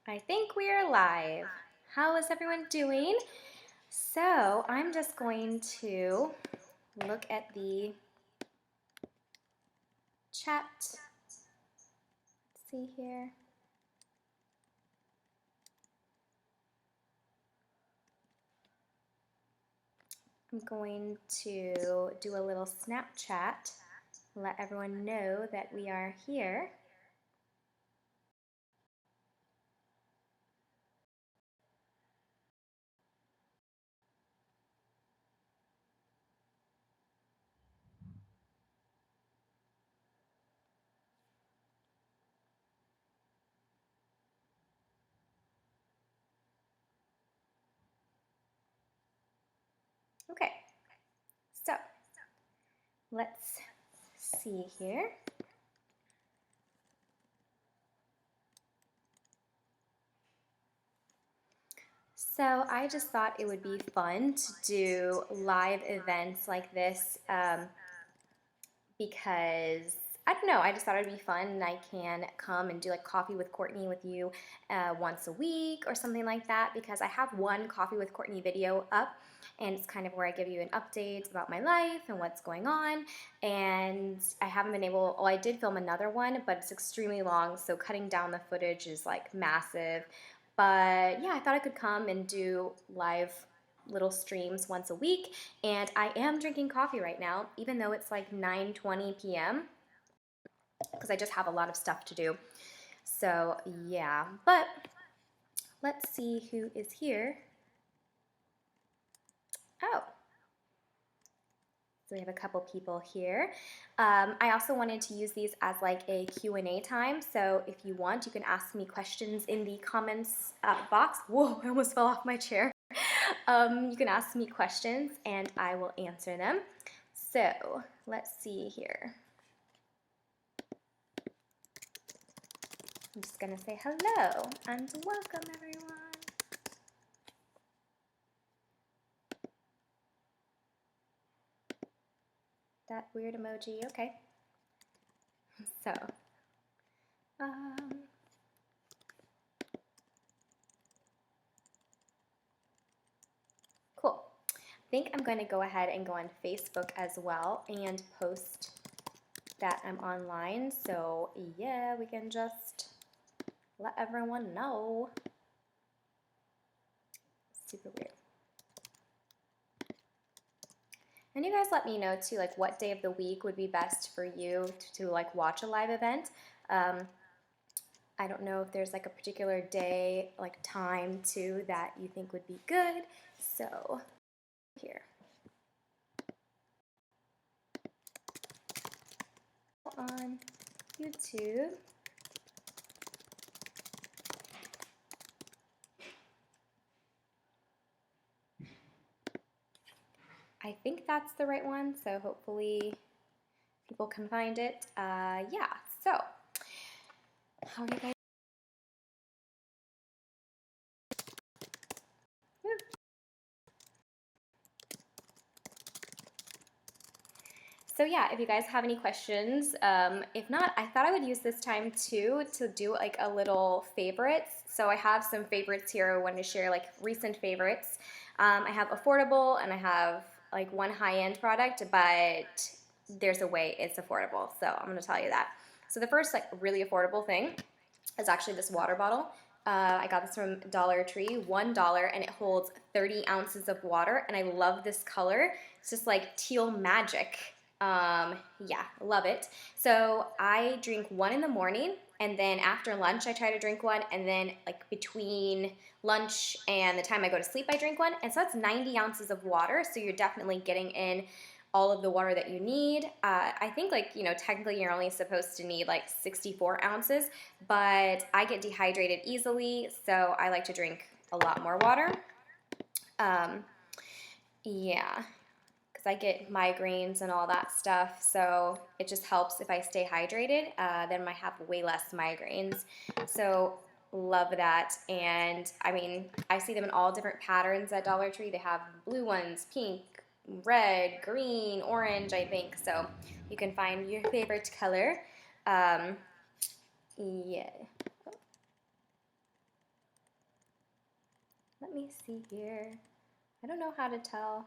I think we are live. How is everyone doing? So I'm just going to look at the chat. Let's see here. I'm going to do a little Snapchat, let everyone know that we are here. Okay, so let's see here. So I just thought it would be fun to do live events like this because I don't know, I just thought it'd be fun and I can come and do like coffee with Courtney with you once a week or something like that, because I have one coffee with Courtney video up and it's kind of where I give you an update about my life and what's going on. And I haven't been able, well, I did film another one, but it's extremely long, so cutting down the footage is like massive. But yeah, I thought I could come and do live little streams once a week. And I am drinking coffee right now, even though it's like 9:20 p.m. because I just have a lot of stuff to do. So yeah, but let's see who is here. Oh, so we have a couple people here. I also wanted to use these as like a Q&A time. So if you want, you can ask me questions in the comments box. Whoa, I almost fell off my chair. You can ask me questions and I will answer them. So let's see here. I'm just gonna say hello and welcome everyone. That weird emoji, okay. So, cool. I think I'm going to go ahead and go on Facebook as well and post that I'm online. So yeah, we can just let everyone know. Super weird. And you guys let me know too, like what day of the week would be best for you to like watch a live event. I don't know if there's like a particular day, like time too, that you think would be good. So here. On YouTube. I think that's the right one, so hopefully people can find it. Yeah, so how are you guys? So yeah, if you guys have any questions, if not, I thought I would use this time too to do like a little favorites. So I have some favorites here I wanted to share, like recent favorites. I have affordable and I have like one high-end product, but there's a way it's affordable. So I'm gonna tell you that. So the first like really affordable thing is actually this water bottle. I got this from Dollar Tree, $1, and it holds 30 ounces of water, and I love this color. It's just like teal magic. Yeah, love it. So I drink one in the morning, and then after lunch I try to drink one, and then like between lunch and the time I go to sleep I drink one, and so that's 90 ounces of water, so you're definitely getting in all of the water that you need. I think like, you know, technically you're only supposed to need like 64 ounces, but I get dehydrated easily, so I like to drink a lot more water. Yeah, because I get migraines and all that stuff, so it just helps if I stay hydrated, then I have way less migraines. So love that. And I mean, I see them in all different patterns at Dollar Tree. They have blue ones, pink, red, green, orange, I think. So you can find your favorite color. Yeah. me see here. I don't know how to tell.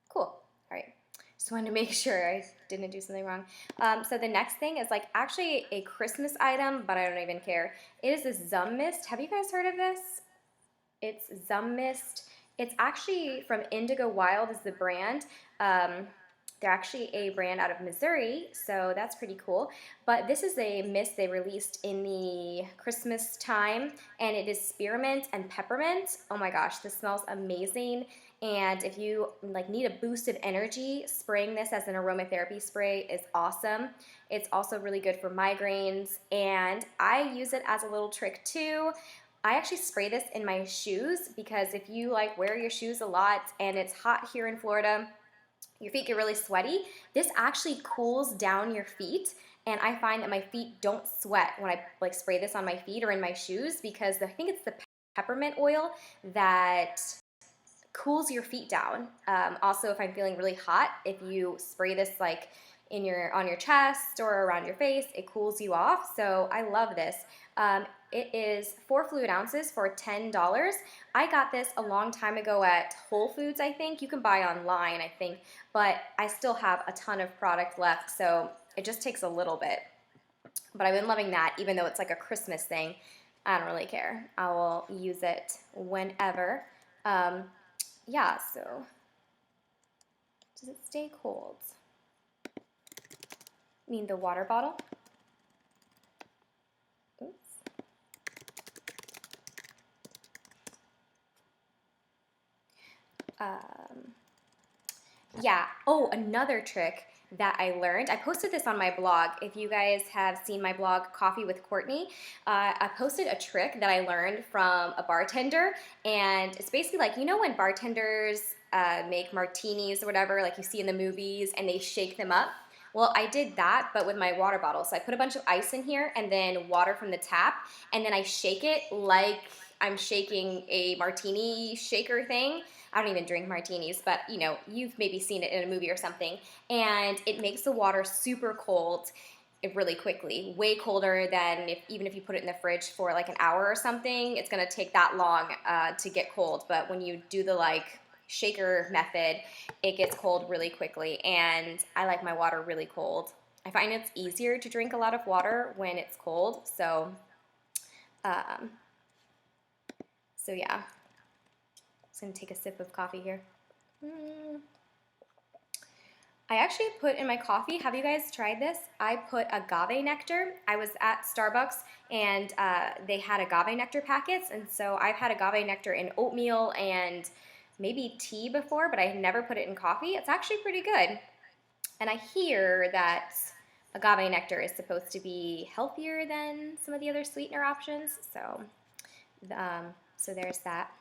Cool. All right. Just wanted to make sure I didn't do something wrong. So the next thing is like actually a Christmas item, but I don't even care. It is this Zum Mist. Have you guys heard of this? It's Zum Mist. It's actually from Indigo Wild is the brand. They're actually a brand out of Missouri, so that's pretty cool. But this is a mist they released in the Christmas time, and it is spearmint and peppermint. Oh my gosh, this smells amazing. And if you like need a boost of energy, spraying this as an aromatherapy spray is awesome. It's also really good for migraines, and I use it as a little trick too. I actually spray this in my shoes because if you like wear your shoes a lot and it's hot here in Florida, your feet get really sweaty. This actually cools down your feet, and I find that my feet don't sweat when I like spray this on my feet or in my shoes because I think it's the peppermint oil that cools your feet down. Also, if I'm feeling really hot, if you spray this like on your chest or around your face, it cools you off. So I love this. It is 4 fluid ounces for $10. I got this a long time ago at Whole Foods, I think. You can buy online, I think, but I still have a ton of product left, so it just takes a little bit. But I've been loving that, even though it's like a Christmas thing. I don't really care. I will use it whenever. Yeah, so does it stay cold? I mean the water bottle. Oops. Yeah. Oh, another trick that I learned. I posted this on my blog. If you guys have seen my blog, Coffee with Courtney, I posted a trick that I learned from a bartender. And it's basically like, you know when bartenders make martinis or whatever, like you see in the movies, and they shake them up? Well, I did that, but with my water bottle. So I put a bunch of ice in here and then water from the tap, and then I shake it like I'm shaking a martini shaker thing. I don't even drink martinis, but you know, you've maybe seen it in a movie or something. And it makes the water super cold really quickly, way colder than even if you put it in the fridge for like an hour or something. It's gonna take that long to get cold. But when you do the like shaker method, it gets cold really quickly, and I like my water really cold. I find it's easier to drink a lot of water when it's cold, so um, yeah. Just gonna take a sip of coffee here. I actually put in my coffee, have you guys tried this? I put agave nectar. I was at Starbucks and they had agave nectar packets, and so I've had agave nectar in oatmeal and maybe tea before, but I had never put it in coffee. It's actually pretty good. And I hear that agave nectar is supposed to be healthier than some of the other sweetener options, so so there's that.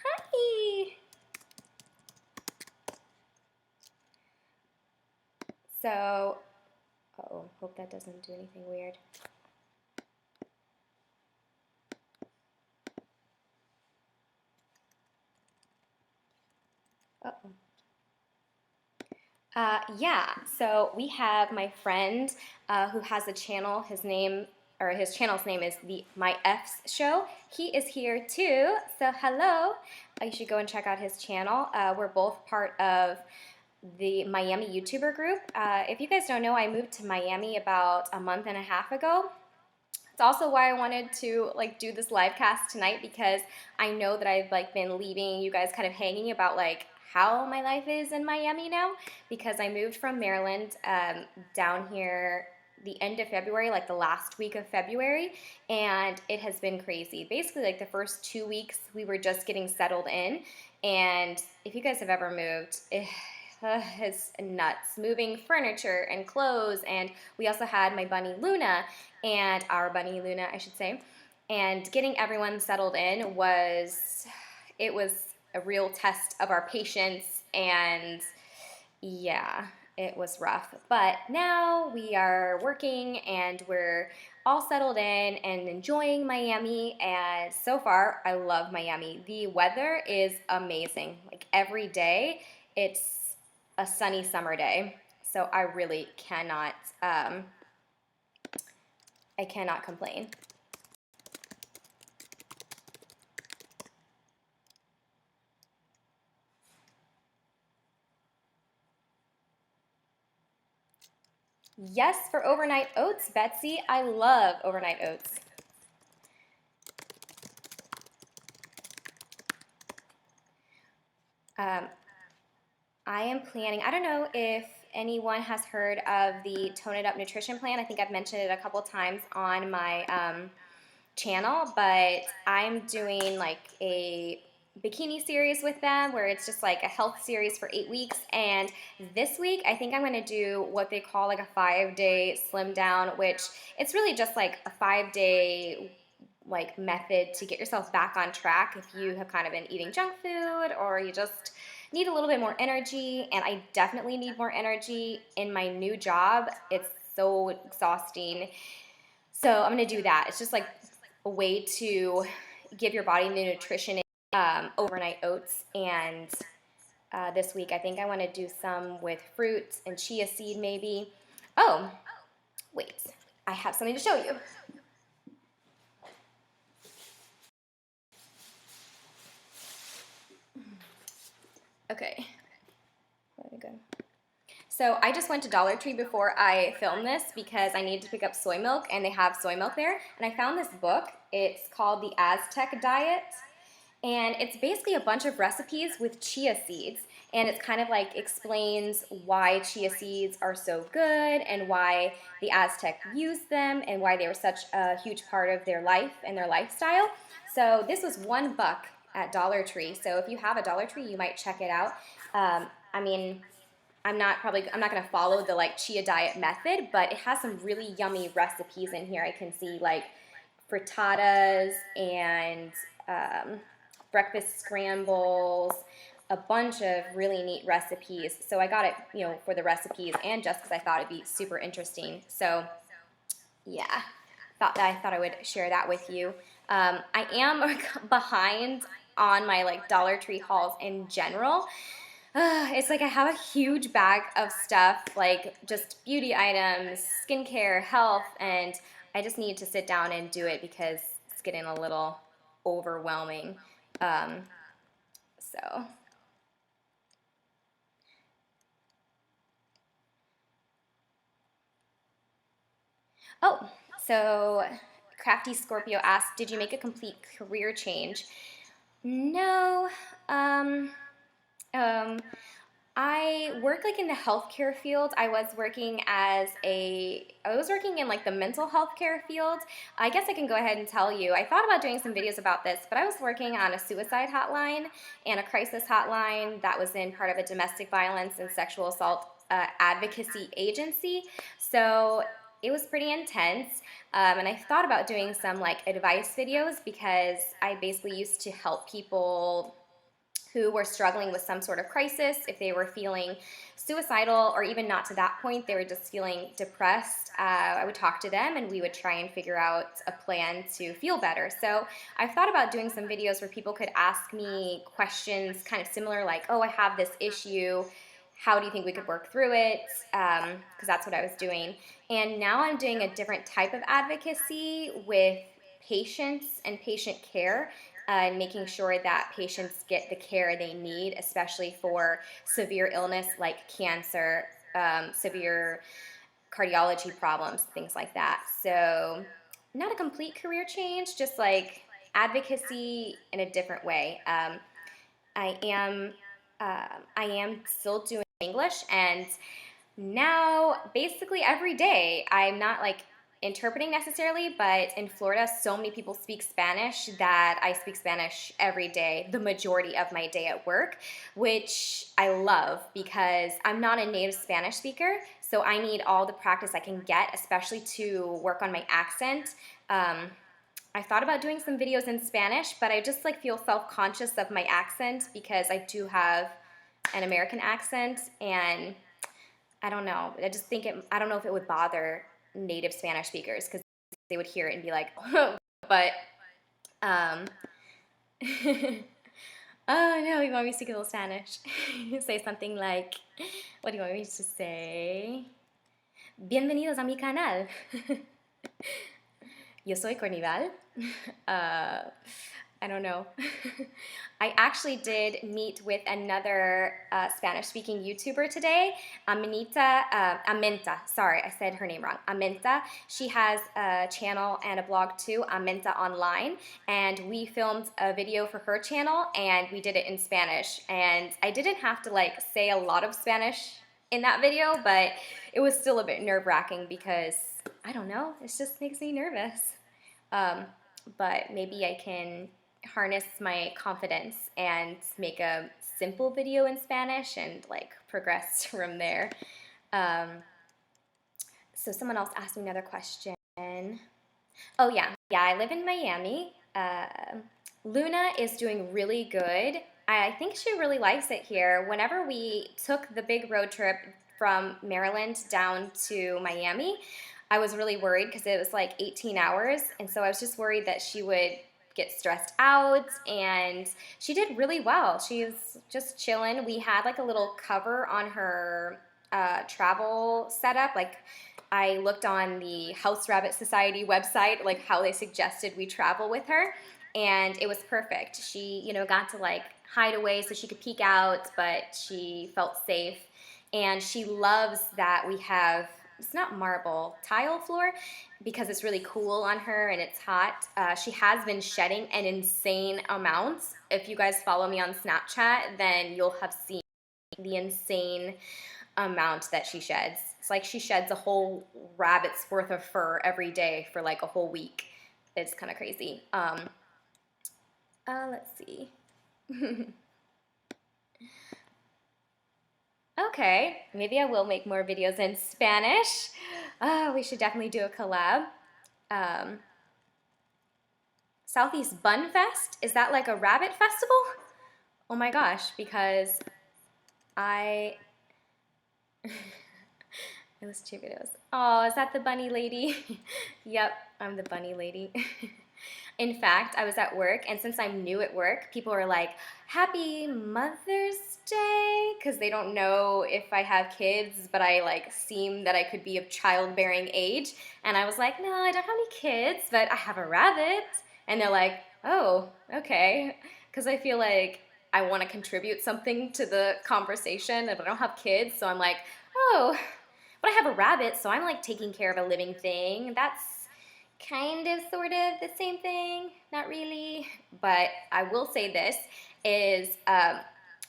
Hi! So, uh-oh, hope that doesn't do anything weird. Uh-oh. Yeah, so we have my friend who has a channel. His channel's name is My F's Show. He is here too, so hello. You should go and check out his channel. We're both part of the Miami YouTuber group. If you guys don't know, I moved to Miami about a month and a half ago. It's also why I wanted to like do this live cast tonight, because I know that I've like been leaving you guys kind of hanging about like how my life is in Miami now, because I moved from Maryland down here the end of February, like the last week of February, and it has been crazy. Basically, like the first 2 weeks, we were just getting settled in, and if you guys have ever moved, it's nuts. Moving furniture and clothes, and we also had my bunny Luna, and our bunny Luna, I should say, and getting everyone settled in was a real test of our patience, and yeah, it was rough. But now we are working and we're all settled in and enjoying Miami, and so far I love Miami. The weather is amazing. Like every day it's a sunny summer day, so I really cannot I cannot complain. Yes, for overnight oats, Betsy. I love overnight oats. Um, I am planning, I don't know if anyone has heard of the Tone It Up Nutrition Plan. I think I've mentioned it a couple times on my channel, but I'm doing like a bikini series with them where it's just like a health series for 8 weeks. And this week, I think I'm going to do what they call like a 5-day slim down, which it's really just like a 5-day like method to get yourself back on track if you have kind of been eating junk food or you just need a little bit more energy. And I definitely need more energy in my new job. It's so exhausting. So I'm going to do that. It's just like a way to give your body the nutrition, overnight oats. And this week, I think I want to do some with fruits and chia seed maybe. Oh, wait. I have something to show you. Okay. Very good. So I just went to Dollar Tree before I filmed this because I needed to pick up soy milk, and they have soy milk there. And I found this book. It's called The Aztec Diet. And it's basically a bunch of recipes with chia seeds. And it's kind of like explains why chia seeds are so good and why the Aztec used them and why they were such a huge part of their life and their lifestyle. So this was $1 at Dollar Tree. So if you have a Dollar Tree, you might check it out. I mean, I'm not gonna follow the like chia diet method, but it has some really yummy recipes in here. I can see like frittatas and um, breakfast scrambles, a bunch of really neat recipes. So I got it, for the recipes and just because I thought it'd be super interesting. So yeah, I thought I would share that with you. I am behind on my like Dollar Tree hauls in general. It's like I have a huge bag of stuff, like just beauty items, skincare, health, and I just need to sit down and do it because it's getting a little overwhelming. Um, so, oh, so Crafty Scorpio asked, did you make a complete career change? No. Um, um, I work like in the healthcare field. I was working in like the mental health care field. I guess I can go ahead and tell you. I thought about doing some videos about this, but I was working on a suicide hotline and a crisis hotline that was in part of a domestic violence and sexual assault advocacy agency. So it was pretty intense. And I thought about doing some like advice videos because I basically used to help people who were struggling with some sort of crisis, if they were feeling suicidal or even not to that point, they were just feeling depressed, I would talk to them and we would try and figure out a plan to feel better. So I've thought about doing some videos where people could ask me questions kind of similar like, oh, I have this issue. How do you think we could work through it? Because that's what I was doing. And now I'm doing a different type of advocacy with patients and patient care and making sure that patients get the care they need, especially for severe illness like cancer, severe cardiology problems, things like that. So, not a complete career change, just like advocacy in a different way. I am I am still doing English, and now basically every day I'm not like interpreting necessarily, but in Florida so many people speak Spanish that I speak Spanish every day, the majority of my day at work, which I love because I'm not a native Spanish speaker, so I need all the practice I can get, especially to work on my accent. I thought about doing some videos in Spanish, but I just like feel self-conscious of my accent because I do have an American accent, and I don't know. I don't know if it would bother native Spanish speakers because they would hear it and be like, oh, but, um, oh no, you want me to speak a little Spanish? Say something like, what do you want me to say? Bienvenidos a mi canal. Yo soy Courtney. Uh, I don't know. I actually did meet with another Spanish-speaking YouTuber today, Aminta. Sorry, I said her name wrong. Aminta. She has a channel and a blog too, Aminta Online, and we filmed a video for her channel, and we did it in Spanish. And I didn't have to like say a lot of Spanish in that video, but it was still a bit nerve-wracking because I don't know, it just makes me nervous. Um, but maybe I can harness my confidence and make a simple video in Spanish and like progress from there. Um, so someone else asked me another question. Oh yeah, I live in Miami. Luna is doing really good. I think she really likes it here. Whenever we took the big road trip from Maryland down to Miami, I was really worried because it was like 18 hours, and so I was just worried that she would get stressed out, and she did really well. She was just chilling. We had like a little cover on her travel setup. Like I looked on the House Rabbit Society website, like how they suggested we travel with her, and it was perfect. She, got to like hide away so she could peek out, but she felt safe. And she loves that we have, it's not marble, tile floor, because it's really cool on her and it's hot. She has been shedding an insane amount. If you guys follow me on Snapchat, then you'll have seen the insane amount that she sheds. It's like she sheds a whole rabbit's worth of fur every day for like a whole week. It's kind of crazy. Let's see. Okay, maybe I will make more videos in Spanish. We should definitely do a collab. Um, Southeast Bun Fest? Is that like a rabbit festival? Oh my gosh, because I listen to your videos. Oh, is that the bunny lady? Yep, I'm the bunny lady. In fact, I was at work, and since I'm new at work, people are like, Happy Mother's Day, because they don't know if I have kids, but I like seem that I could be of childbearing age. And I was like, no, I don't have any kids, but I have a rabbit. And they're like, oh, okay. Because I feel like I want to contribute something to the conversation, but I don't have kids, so I'm like, oh, but I have a rabbit, so I'm like taking care of a living thing. That's kind of sort of the same thing, not really, but I will say this is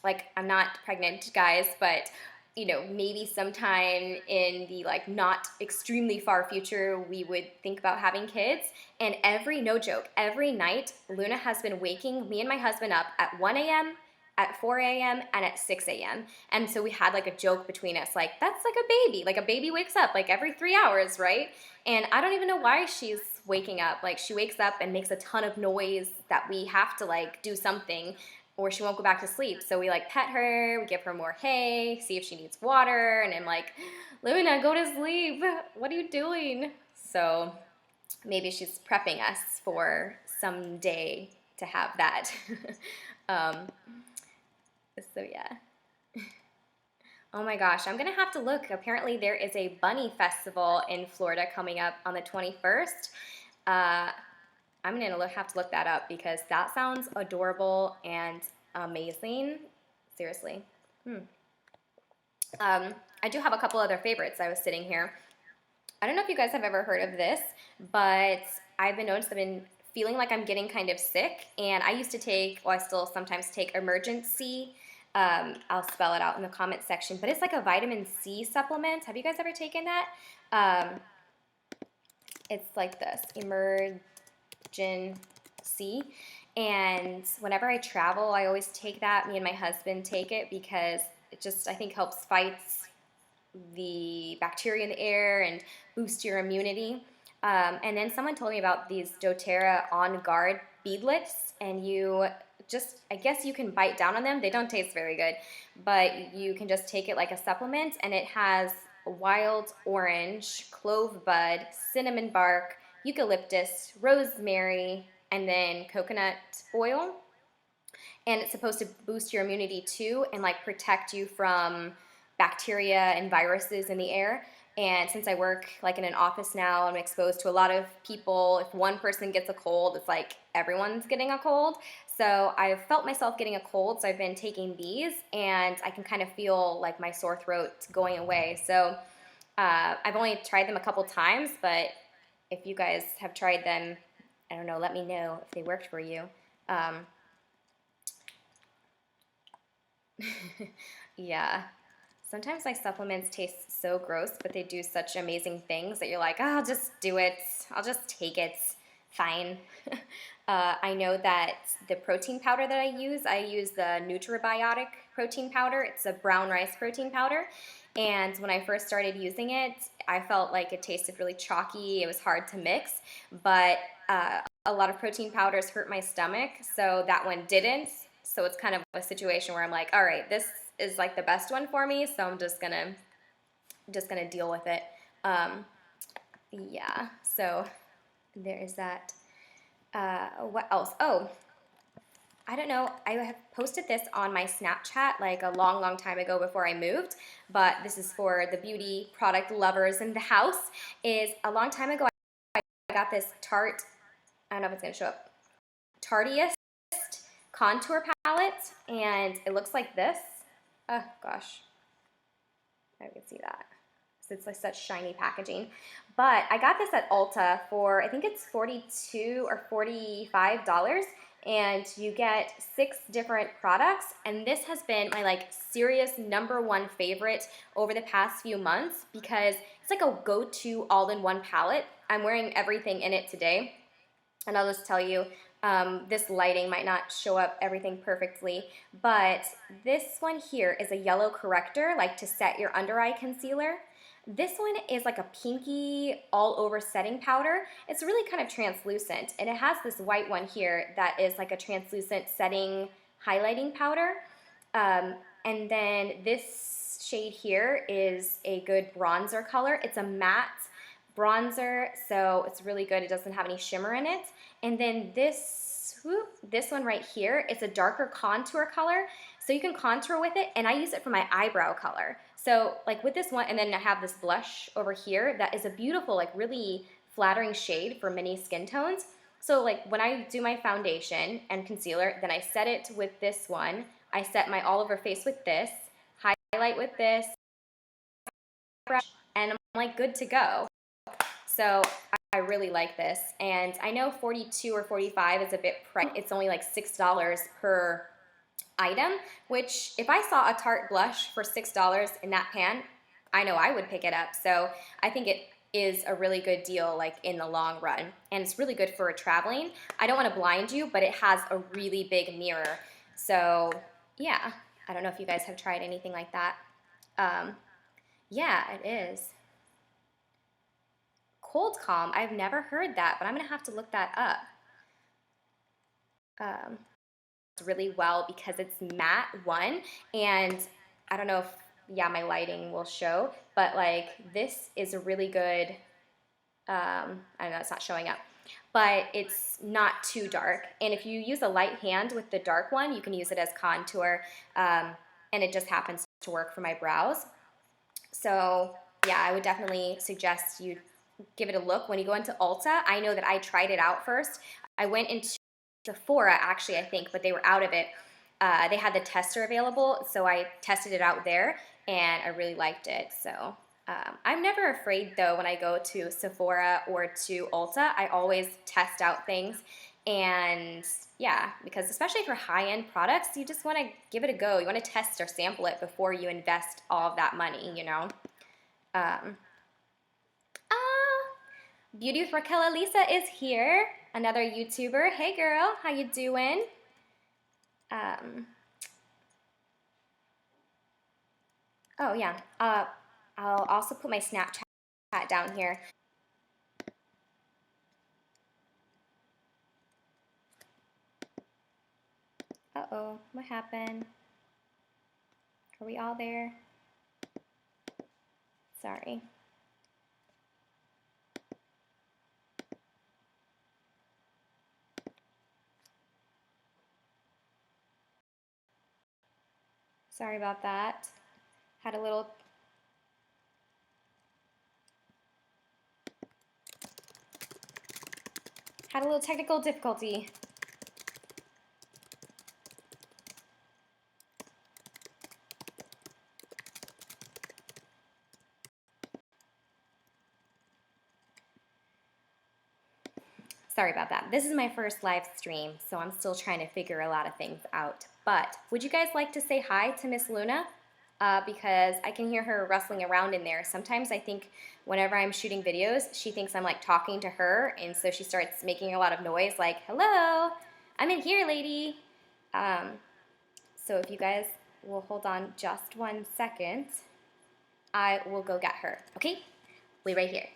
like I'm not pregnant, guys, but maybe sometime in the like not extremely far future we would think about having kids. And no joke, every night Luna has been waking me and my husband up at 1 a.m., at 4 a.m. and at 6 a.m. And so we had like a joke between us, like, that's like a baby. Like a baby wakes up like every 3 hours, right? And I don't even know why she's waking up. Like she wakes up and makes a ton of noise that we have to like do something or she won't go back to sleep. So we like pet her, we give her more hay, see if she needs water. And I'm like, Luna, go to sleep. What are you doing? So maybe she's prepping us for someday to have that. um, So yeah. Oh my gosh, I'm gonna have to look. Apparently there is a bunny festival in Florida coming up on the 21st. I'm gonna have to look that up because that sounds adorable and amazing. Seriously. I do have a couple other favorites. I was sitting here. I don't know if you guys have ever heard of this, but I've been feeling like I'm getting kind of sick, and I used to take, well, I still sometimes take Emergency. I'll spell it out in the comment section, but it's like a vitamin C supplement. Have you guys ever taken that? It's like this, Emergency. And whenever I travel, I always take that. Me and my husband take it because it just, I think, helps fight the bacteria in the air and boost your immunity. And then someone told me about these doTERRA On Guard beadlets, and you just, I guess you can bite down on them. They don't taste very good, but you can just take it like a supplement, and it has wild orange, clove bud, cinnamon bark, eucalyptus, rosemary, and then coconut oil. And it's supposed to boost your immunity too and like protect you from bacteria and viruses in the air. And since I work like in an office now, I'm exposed to a lot of people. If one person gets a cold, it's like everyone's getting a cold. So I've felt myself getting a cold, so I've been taking these, and I can kind of feel like my sore throat going away. So I've only tried them a couple times, but if you guys have tried them, I don't know, let me know if they worked for you. Um, yeah. Sometimes my supplements taste so gross, but they do such amazing things that you're like, oh, I'll just do it. I'll just take it. Fine. I know that the protein powder that I use the Nutribiotic protein powder. It's a brown rice protein powder. And when I first started using it, I felt like it tasted really chalky. It was hard to mix, but a lot of protein powders hurt my stomach, so that one didn't. So it's kind of a situation where I'm like, all right, this is like the best one for me, so I'm just gonna deal with it. Um, yeah. So there is that. What else? Oh, I don't know. I have posted this on my Snapchat like a long, long time ago before I moved, but this is for the beauty product lovers in the house. Is a long time ago I got this Tarte. I don't know if it's gonna show up. Tarteist contour palette, and it looks like this. Oh gosh, I can see that. So it's like such shiny packaging. But I got this at Ulta for, I think it's $42 or $45, and you get 6 different products. And this has been my like serious #1 favorite over the past few months because it's like a go-to all-in-one palette. I'm wearing everything in it today. And I'll just tell you, this lighting might not show up everything perfectly, but this one here is a yellow corrector, like to set your under eye concealer. This one is like a pinky all over setting powder. It's really kind of translucent, and it has this white one here that is like a translucent setting highlighting powder. And then this shade here is a good bronzer color. It's a matte bronzer, so it's really good. It doesn't have any shimmer in it. And then this one right here, it's a darker contour color, so you can contour with it, and I use it for my eyebrow color. So like with this one, and then I have this blush over here that is a beautiful, like really flattering shade for many skin tones. So like when I do my foundation and concealer, then I set it with this one. I set my all over face with this, highlight with this, and I'm like good to go. So I really like this, and I know 42 or 45 is a bit pricey. It's only like $6 per item, which if I saw a Tarte blush for $6 in that pan, I know I would pick it up. So I think it is a really good deal like in the long run, and it's really good for traveling. I don't want to blind you, but it has a really big mirror. So yeah, I don't know if you guys have tried anything like that. Yeah, it is. Cold Calm, I've never heard that, but I'm gonna have to look that up. Really well because it's matte one, and I don't know if, yeah, my lighting will show, but like this is a really good, I don't know, it's not showing up, but it's not too dark. And if you use a light hand with the dark one, you can use it as contour, and it just happens to work for my brows. So yeah, I would definitely suggest you give it a look when you go into Ulta. I know that I tried it out first. I went into Sephora actually, I think, but they were out of it. They had the tester available, so I tested it out there, and I really liked it. So I'm never afraid though when I go to Sephora or to Ulta. I always test out things, and yeah, because especially for high-end products, you just want to give it a go. You want to test or sample it before you invest all of that money, you know. Um, Beauty with Raquel Elisa is here, another YouTuber. Hey girl, how you doing? Oh yeah, I'll also put my Snapchat down here. Uh-oh, what happened? Are we all there? Sorry. Sorry about that. Had a little Had a little technical difficulty. Sorry about that. This is my first live stream, so I'm still trying to figure a lot of things out. But would you guys like to say hi to Miss Luna? Because I can hear her rustling around in there. Sometimes I think whenever I'm shooting videos, she thinks I'm like talking to her, and so she starts making a lot of noise like, hello, I'm in here, lady. Um, so if you guys will hold on just 1 second, I will go get her, okay? Wait right here.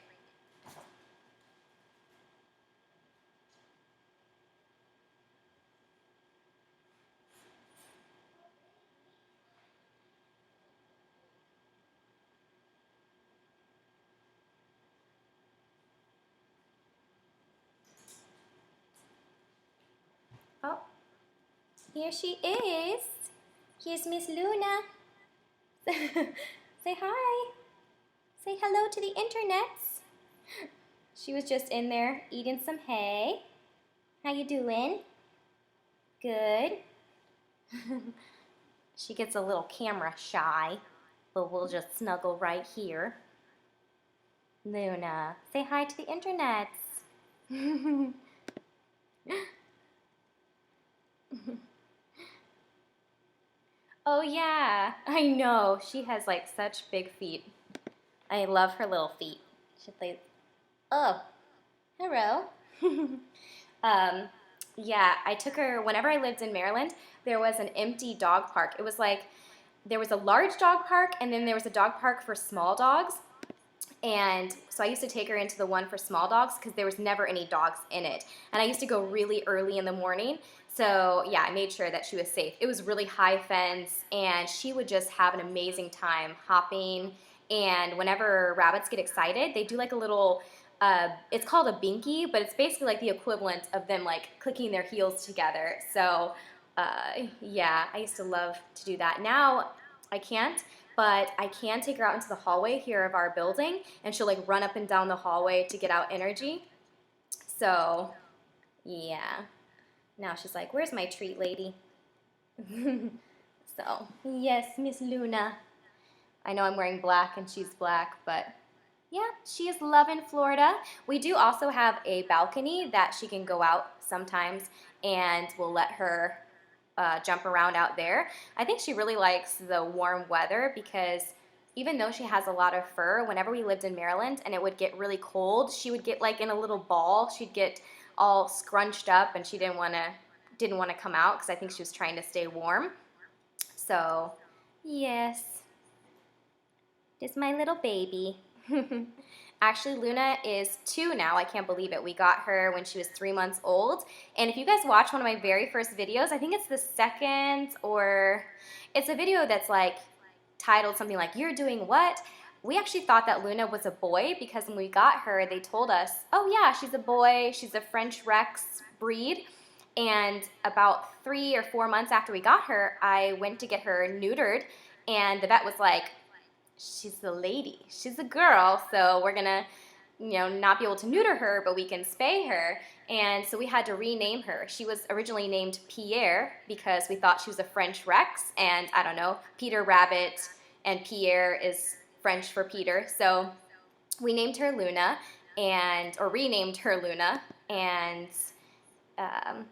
Oh, here she is. Here's Miss Luna. Say hi. Say hello to the internets. She was just in there eating some hay. How you doing? Good. She gets a little camera shy, but we'll just snuggle right here. Luna, say hi to the internets. Oh yeah, I know. She has like such big feet. I love her little feet. She plays. Oh, hello. Yeah, I took her whenever I lived in Maryland. There was an empty dog park. It was like there was a large dog park, and then there was a dog park for small dogs. And so I used to take her into the one for small dogs because there was never any dogs in it. And I used to go really early in the morning. So yeah, I made sure that she was safe. It was really high fence, and she would just have an amazing time hopping. And whenever rabbits get excited, they do like a little, it's called a binky, but it's basically like the equivalent of them like clicking their heels together. So yeah, I used to love to do that. Now I can't, but I can take her out into the hallway here of our building, and she'll like run up and down the hallway to get out energy. So yeah, now she's like, where's my treat, lady? So yes, Miss Luna. I know I'm wearing black and she's black, but yeah, she is loving Florida. We do also have a balcony that she can go out sometimes, and we'll let her jump around out there. I think she really likes the warm weather because even though she has a lot of fur, whenever we lived in Maryland and it would get really cold, she would get like in a little ball. She'd get all scrunched up, and she didn't want to come out because I think she was trying to stay warm. So yes, this is my little baby. Actually, Luna is 2 now. I can't believe it. We got her when she was 3 months old. And if you guys watch one of my very first videos, I think it's the second, or it's a video that's like titled something like, "You're doing what?" We actually thought that Luna was a boy because when we got her, they told us, oh yeah, she's a boy. She's a French Rex breed. And about 3 or 4 months after we got her, I went to get her neutered, and the vet was like, she's a lady, she's a girl, so we're gonna, not be able to neuter her, but we can spay her. And so we had to rename her. She was originally named Pierre because we thought she was a French Rex, and I don't know, Peter Rabbit and Pierre is French for Peter. So we named her Luna, or renamed her Luna, um,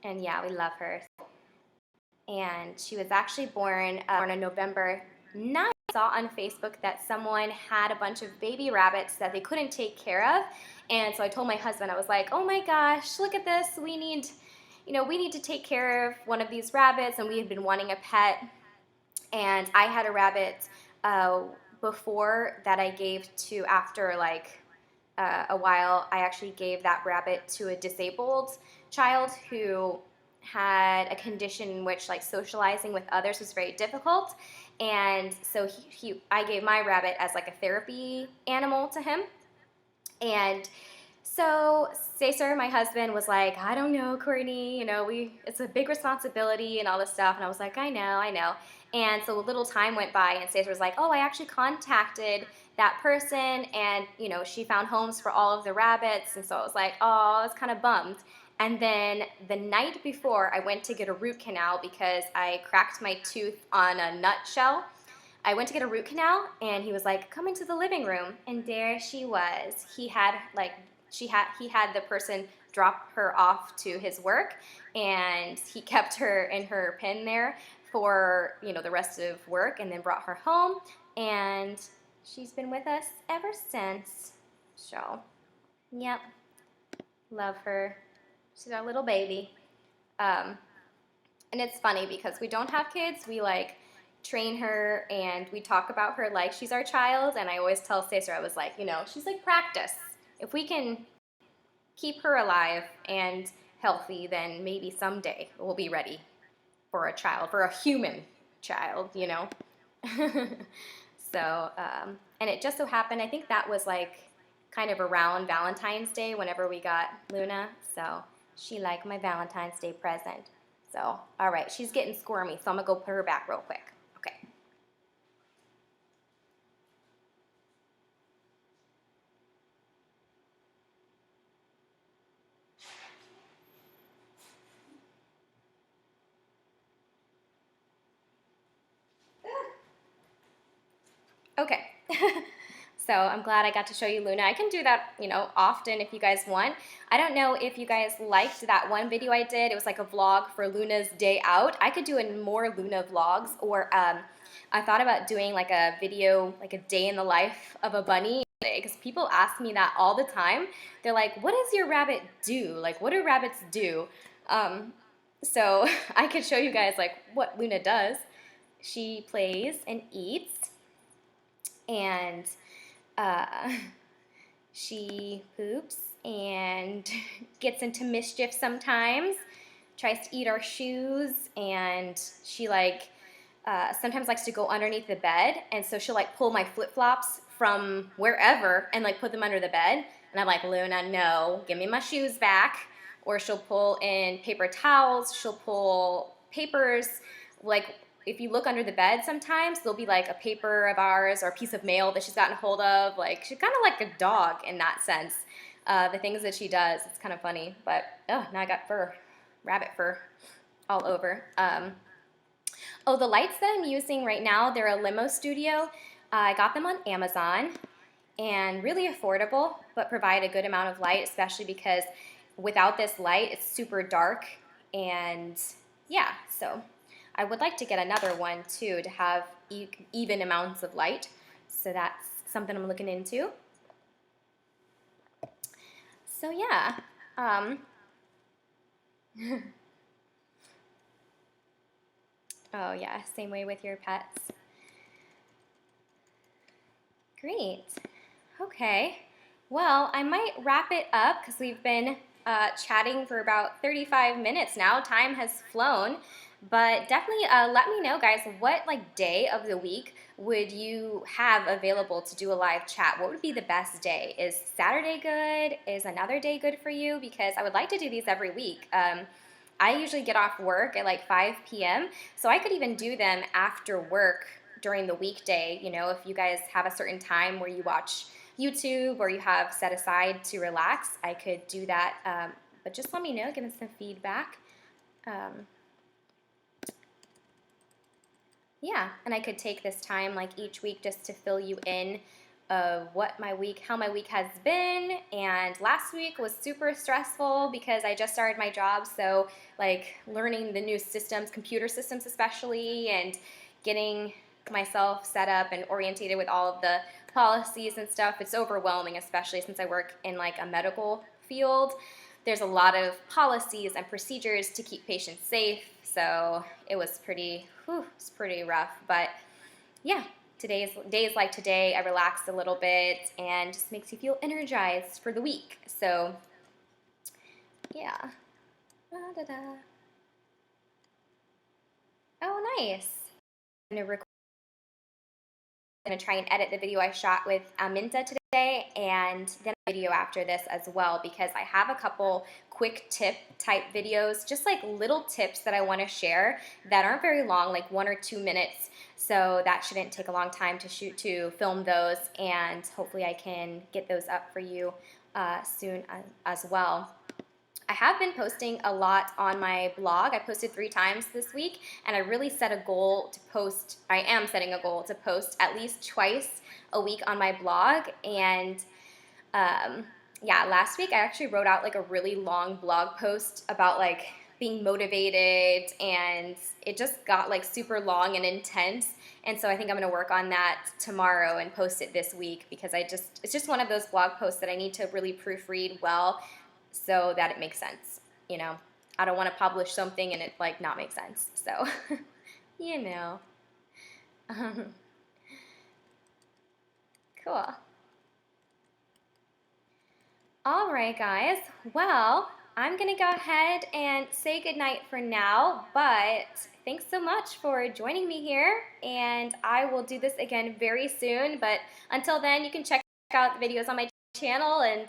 and yeah, we love her. And she was actually born on November 9th. I saw on Facebook that someone had a bunch of baby rabbits that they couldn't take care of, and so I told my husband, I was like, oh my gosh, look at this, we need to take care of one of these rabbits, and we had been wanting a pet. And I had a rabbit before that I gave to, after like a while, I actually gave that rabbit to a disabled child who had a condition in which like socializing with others was very difficult. And so I gave my rabbit as like a therapy animal to him. And So Cesar, my husband, was like, I don't know, Courtney, it's a big responsibility and all this stuff. And I was like, I know, I know. And so a little time went by and Cesar was like, oh, I actually contacted that person and, she found homes for all of the rabbits. And so I was like, oh, I was kind of bummed. And then the night before, I went to get a root canal because I cracked my tooth on a nutshell. I went to get a root canal and he was like, "Come into the living room." And there she was. He had the person drop her off to his work and he kept her in her pen there for, the rest of work and then brought her home and she's been with us ever since. So, yep, love her. She's our little baby. Um, and it's funny because we don't have kids. We like train her and we talk about her like she's our child. And I always tell Cesar, I was like, she's like practice. If we can keep her alive and healthy, then maybe someday we'll be ready for a child, for a human child. So, and it just so happened, I think that was like kind of around Valentine's Day whenever we got Luna. So she liked my Valentine's Day present. So, all right, she's getting squirmy, so I'm gonna go put her back real quick. Okay. Okay. So I'm glad I got to show you Luna. I can do that, often if you guys want. I don't know if you guys liked that one video I did. It was like a vlog for Luna's day out. I could do more Luna vlogs, or I thought about doing like a video, like a day in the life of a bunny, because people ask me that all the time. They're like, what does your rabbit do? Like, what do rabbits do? So I could show you guys like what Luna does. She plays and eats, and uh, she poops and gets into mischief sometimes, tries to eat our shoes, and she like sometimes likes to go underneath the bed, and so she'll like pull my flip-flops from wherever and like put them under the bed, and I'm like, Luna, no, give me my shoes back. Or she'll pull in paper towels, she'll pull papers, like if you look under the bed sometimes, there'll be like a paper of ours or a piece of mail that she's gotten hold of. Like, she's kind of like a dog in that sense. The things that she does, it's kind of funny. But, oh, now I got fur, rabbit fur all over. Oh, the lights that I'm using right now, they're a limo studio. I got them on Amazon and really affordable, but provide a good amount of light, especially because without this light, it's super dark. And yeah, so I would like to get another one too to have even amounts of light. So that's something I'm looking into. So yeah. Oh yeah, same way with your pets. Great. Okay. Well, I might wrap it up because we've been chatting for about 35 minutes now. Time has flown. But definitely let me know, guys, what like day of the week would you have available to do a live chat? What would be the best day? Is Saturday good? Is another day good for you? Because I would like to do these every week. I usually get off work at like 5 p.m., so I could even do them after work during the weekday. If you guys have a certain time where you watch YouTube or you have set aside to relax, I could do that. But just let me know, give me some feedback. Yeah, and I could take this time like each week just to fill you in of how my week has been. And last week was super stressful because I just started my job, so like learning the new systems, computer systems especially, and getting myself set up and orientated with all of the policies and stuff. It's overwhelming, especially since I work in like a medical field. There's a lot of policies and procedures to keep patients safe, so it's pretty rough. But yeah, days like today, I relaxed a little bit and just makes you feel energized for the week. So yeah. Da-da-da. Oh, nice. I'm gonna record going to try and edit the video I shot with Aminta today, and then a video after this as well, because I have a couple quick tip type videos, just like little tips that I want to share that aren't very long, like 1 or 2 minutes. So that shouldn't take a long time to film those, and hopefully I can get those up for you soon as well. I have been posting a lot on my blog. I posted 3 times this week, and I really set a goal to post, I am setting a goal to post at least twice a week on my blog. And yeah, last week I actually wrote out like a really long blog post about like being motivated, and it just got like super long and intense. And so I think I'm going to work on that tomorrow and post it this week, because it's just one of those blog posts that I need to really proofread well so that it makes sense. You know, I don't want to publish something and it like not make sense. So, you know. Cool. All right, guys. Well, I'm going to go ahead and say goodnight for now, but thanks so much for joining me here, and I will do this again very soon. But until then, you can check out the videos on my channel and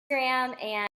Instagram, and